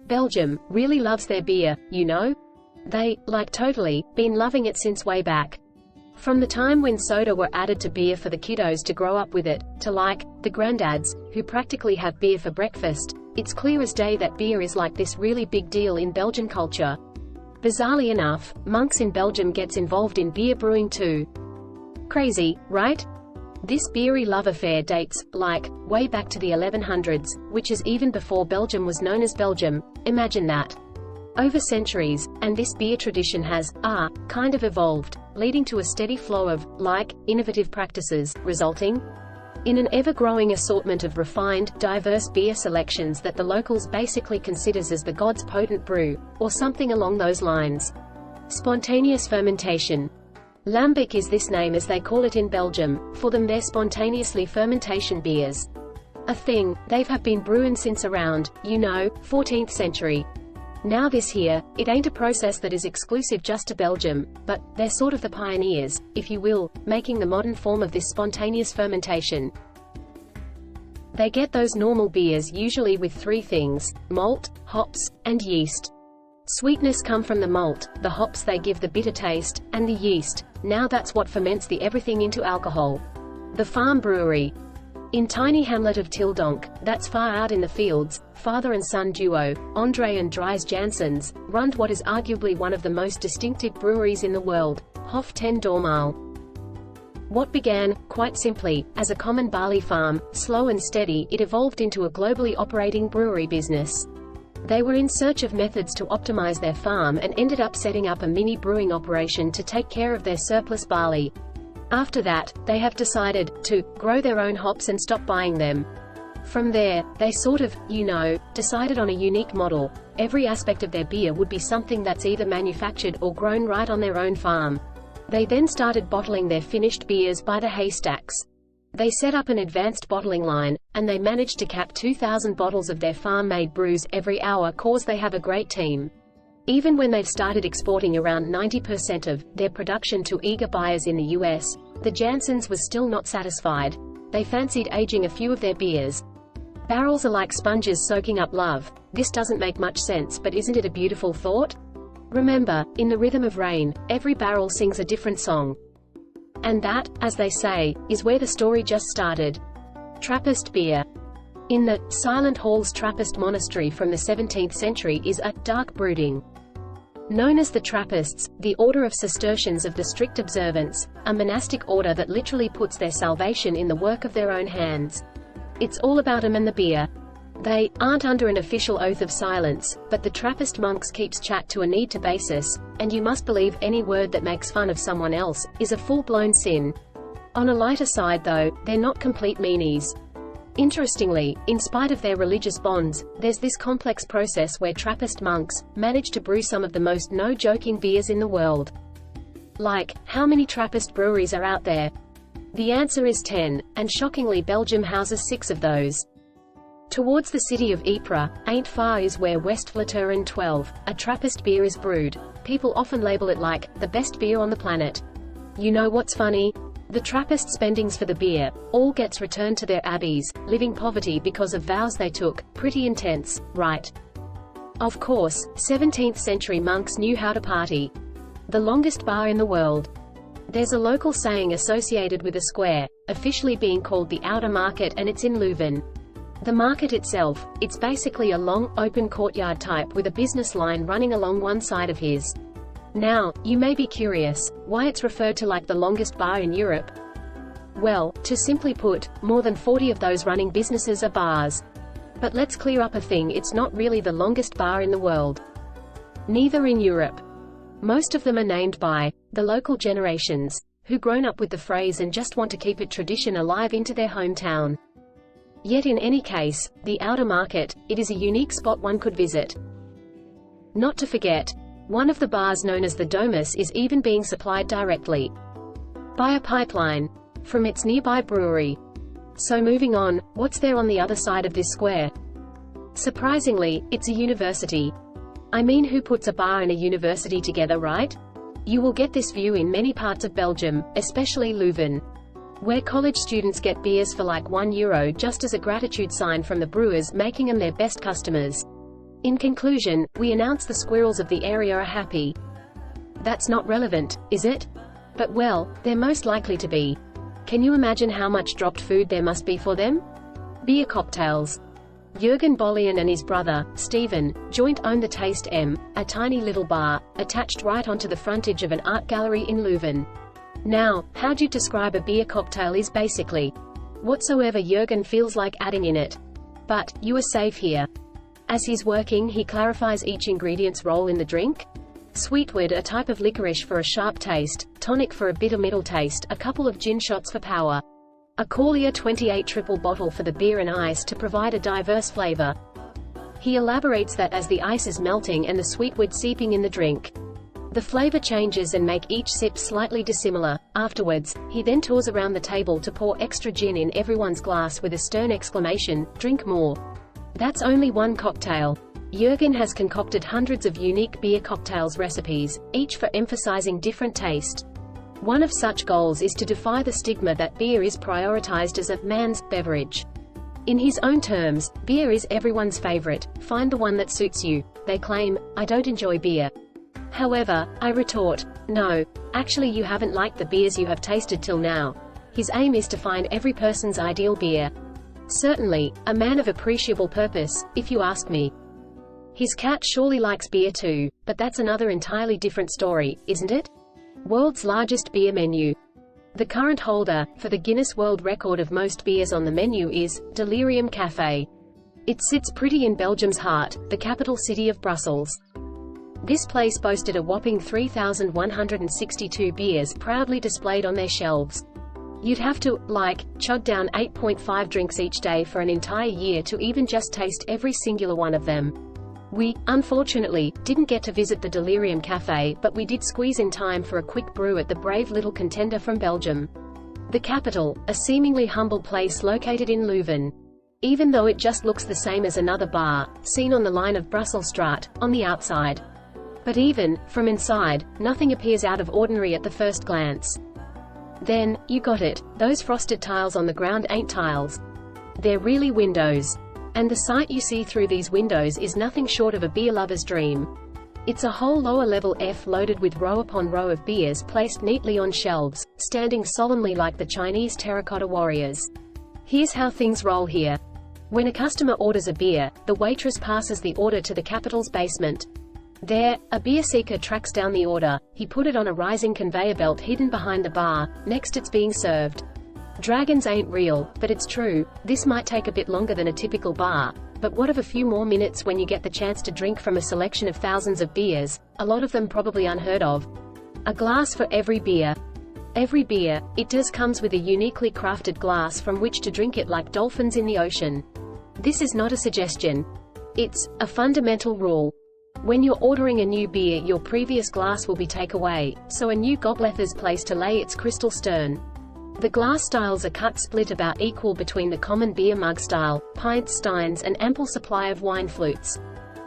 Belgium really loves their beer, you know? They, like totally, been loving it since way back. From the time when soda were added to beer for the kiddos to grow up with it, to like, the granddads, who practically have beer for breakfast, it's clear as day that beer is like this really big deal in Belgian culture. Bizarrely enough, monks in Belgium gets involved in beer brewing too. Crazy, right? This beery love affair dates, like, way back to the 1100s, which is even before Belgium was known as Belgium. Imagine that. Over centuries, and this beer tradition has, kind of evolved, leading to a steady flow of, like, innovative practices, resulting in an ever-growing assortment of refined, diverse beer selections that the locals basically considers as the god's potent brew, or something along those lines. Spontaneous fermentation. Lambic is this name as they call it in Belgium. For them they're spontaneously fermentation beers. A thing, they've been brewing since around, 14th century. Now this here, it ain't a process that is exclusive just to Belgium, but they're sort of the pioneers, if you will, making the modern form of this spontaneous fermentation. They get those normal beers usually with three things: malt, hops, and yeast. Sweetness come from the malt, the hops they give the bitter taste, and the yeast, now that's what ferments the everything into alcohol. The farm brewery. In tiny hamlet of Tildonk, that's far out in the fields, father and son duo, Andre and Dries Janssens, run what is arguably one of the most distinctive breweries in the world, Hof ten Dormaal. What began, quite simply, as a common barley farm, slow and steady, it evolved into a globally operating brewery business. They were in search of methods to optimize their farm and ended up setting up a mini brewing operation to take care of their surplus barley. After that, they have decided to grow their own hops and stop buying them. From there, they sort of, decided on a unique model. Every aspect of their beer would be something that's either manufactured or grown right on their own farm. They then started bottling their finished beers by the haystacks. They set up an advanced bottling line, and they managed to cap 2,000 bottles of their farm-made brews every hour cause they have a great team. Even when they've started exporting around 90% of their production to eager buyers in the US, the Janssens was still not satisfied. They fancied aging a few of their beers. Barrels are like sponges soaking up love. This doesn't make much sense, but isn't it a beautiful thought? Remember, in the rhythm of rain, every barrel sings a different song. And that, as they say, is where the story just started. Trappist beer. In the Silent Halls Trappist monastery from the 17th century is a dark brooding. Known as the Trappists, the order of Cistercians of the strict observance, a monastic order that literally puts their salvation in the work of their own hands. It's all about 'em and the beer. They aren't under an official oath of silence, but the Trappist monks keeps chat to a need-to basis, and you must believe any word that makes fun of someone else is a full-blown sin. On a lighter side though, they're not complete meanies. Interestingly, in spite of their religious bonds, there's this complex process where Trappist monks manage to brew some of the most no-joking beers in the world. Like, how many Trappist breweries are out there? The answer is 10, and shockingly Belgium houses 6 of those. Towards the city of Ypres, ain't far is where West Vlaanderen 12, a Trappist beer is brewed. People often label it like, the best beer on the planet. You know what's funny? The Trappist spendings for the beer, all gets returned to their abbeys, living poverty because of vows they took. Pretty intense, right? Of course, 17th century monks knew how to party. The longest bar in the world. There's a local saying associated with a square, officially being called the Oude Markt, and it's in Leuven. The market itself, it's basically a long, open courtyard type with a business line running along one side of his. Now, you may be curious, why it's referred to like the longest bar in Europe? Well, to simply put, more than 40 of those running businesses are bars. But let's clear up a thing, it's not really the longest bar in the world. Neither in Europe. Most of them are named by the local generations, who grown up with the phrase and just want to keep it tradition alive into their hometown. Yet in any case, the Oude Markt, it is a unique spot one could visit. Not to forget, one of the bars known as the Domus is even being supplied directly by a pipeline from its nearby brewery. So moving on, what's there on the other side of this square? Surprisingly, it's a university. I mean, who puts a bar and a university together, right? You will get this view in many parts of Belgium, especially Leuven, where college students get beers for like €1 just as a gratitude sign from the brewers, making them their best customers. In conclusion, we announce the squirrels of the area are happy. That's not relevant, is it? But well, they're most likely to be. Can you imagine how much dropped food there must be for them? Beer cocktails. Jürgen Bollian and his brother, Stephen, joint own the Taste M, a tiny little bar, attached right onto the frontage of an art gallery in Leuven. Now, how'd you describe a beer cocktail is basically whatsoever Jürgen feels like adding in it. But, you are safe here. As he's working, he clarifies each ingredient's role in the drink. Sweetwood, a type of licorice for a sharp taste, tonic for a bitter middle taste, a couple of gin shots for power. A Corlier 28 triple bottle for the beer and ice to provide a diverse flavor. He elaborates that as the ice is melting and the sweetwood seeping in the drink, the flavor changes and make each sip slightly dissimilar. Afterwards, he then tours around the table to pour extra gin in everyone's glass with a stern exclamation, "Drink more." That's only one cocktail. Jürgen has concocted hundreds of unique beer cocktails recipes, each for emphasizing different taste. One of such goals is to defy the stigma that beer is prioritized as a man's beverage. In his own terms, beer is everyone's favorite, find the one that suits you. They claim, "I don't enjoy beer." However, I retort, no, actually you haven't liked the beers you have tasted till now. His aim is to find every person's ideal beer. Certainly, a man of appreciable purpose, if you ask me. His cat surely likes beer too, but that's another entirely different story, isn't it? World's largest beer menu. The current holder, for the Guinness World Record of most beers on the menu is, Delirium Café. It sits pretty in Belgium's heart, the capital city of Brussels. This place boasted a whopping 3,162 beers proudly displayed on their shelves. You'd have to, chug down 8.5 drinks each day for an entire year to even just taste every singular one of them. We, unfortunately, didn't get to visit the Delirium Café, but we did squeeze in time for a quick brew at the brave little contender from Belgium. The capital, a seemingly humble place located in Leuven. Even though it just looks the same as another bar, seen on the line of Brusselsstraat, on the outside. But even, from inside, nothing appears out of ordinary at the first glance. Then, you got it, those frosted tiles on the ground ain't tiles. They're really windows. And the sight you see through these windows is nothing short of a beer lover's dream. It's a whole lower level F loaded with row upon row of beers placed neatly on shelves, standing solemnly like the Chinese terracotta warriors. Here's how things roll here. When a customer orders a beer, the waitress passes the order to the capital's basement. There, a beer seeker tracks down the order, he put it on a rising conveyor belt hidden behind the bar, next it's being served. Dragons ain't real, but it's true, this might take a bit longer than a typical bar, but what of a few more minutes when you get the chance to drink from a selection of thousands of beers, a lot of them probably unheard of. A glass for every beer. Every beer, it does comes with a uniquely crafted glass from which to drink it like dolphins in the ocean. This is not a suggestion. It's a fundamental rule. When you're ordering a new beer, your previous glass will be taken away, so a new goblet is placed to lay its crystal stern. The glass styles are cut split about equal between the common beer mug style, pints, steins, and ample supply of wine flutes.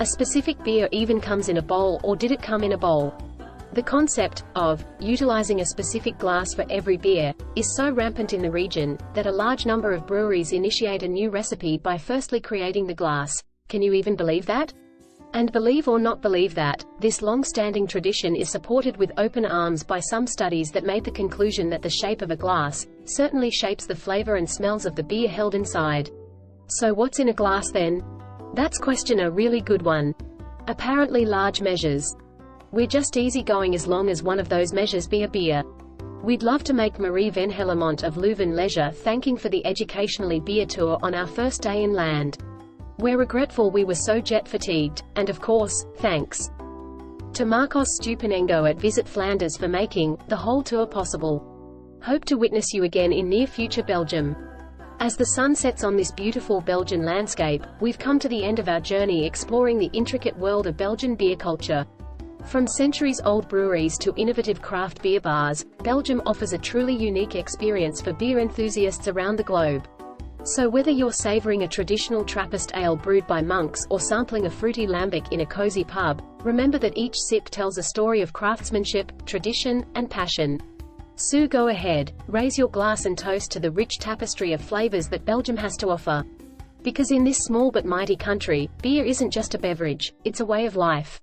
A specific beer even comes in a bowl, or did it come in a bowl? The concept of utilizing a specific glass for every beer is so rampant in the region that a large number of breweries initiate a new recipe by firstly creating the glass. Can you even believe that? And believe or not believe that, this long-standing tradition is supported with open arms by some studies that made the conclusion that the shape of a glass certainly shapes the flavor and smells of the beer held inside. So what's in a glass then? That's question a really good one. Apparently large measures. We're just easygoing as long as one of those measures be a beer. We'd love to make Marie Van Hellemont of Leuven leisure thanking for the educationally beer tour on our first day in land. We're regretful we were so jet-fatigued, and of course, thanks to Marcos Stupanengo at Visit Flanders for making the whole tour possible. Hope to witness you again in near future Belgium. As the sun sets on this beautiful Belgian landscape, we've come to the end of our journey exploring the intricate world of Belgian beer culture. From centuries-old breweries to innovative craft beer bars, Belgium offers a truly unique experience for beer enthusiasts around the globe. So whether you're savoring a traditional Trappist ale brewed by monks or sampling a fruity lambic in a cozy pub, remember that each sip tells a story of craftsmanship, tradition, and passion. So go ahead, raise your glass and toast to the rich tapestry of flavors that Belgium has to offer. Because in this small but mighty country, beer isn't just a beverage, it's a way of life.